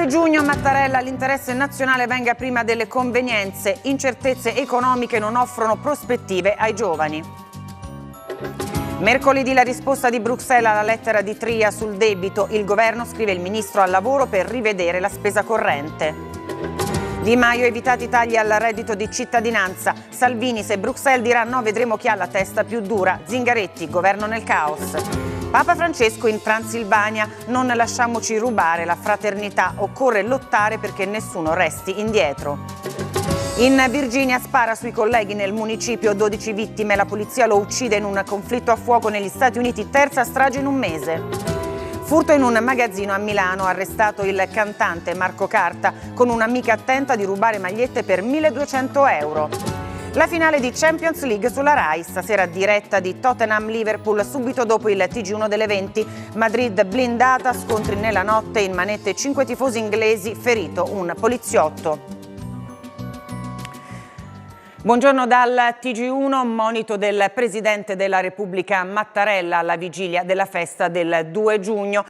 2 giugno Mattarella, l'interesse nazionale venga prima delle convenienze, incertezze economiche non offrono prospettive ai giovani. Mercoledì la risposta di Bruxelles alla lettera di Tria sul debito, il governo scrive il ministro al lavoro per rivedere la spesa corrente. Di Maio evitati tagli al reddito di cittadinanza, Salvini se Bruxelles dirà no vedremo chi ha la testa più dura, Zingaretti, governo nel caos. Papa Francesco in Transilvania, non lasciamoci rubare la fraternità, occorre lottare perché nessuno resti indietro. In Virginia spara sui colleghi nel municipio, 12 vittime, la polizia lo uccide in un conflitto a fuoco negli Stati Uniti, terza strage in un mese. Furto in un magazzino a Milano, arrestato il cantante Marco Carta, con un'amica tenta di rubare magliette per 1.200 euro. La finale di Champions League sulla Rai, stasera diretta di Tottenham-Liverpool subito dopo il TG1 delle 20. Madrid blindata, scontri nella notte, in manette 5 tifosi inglesi, ferito un poliziotto. Buongiorno dal TG1, monito del Presidente della Repubblica Mattarella alla vigilia della festa del 2 giugno.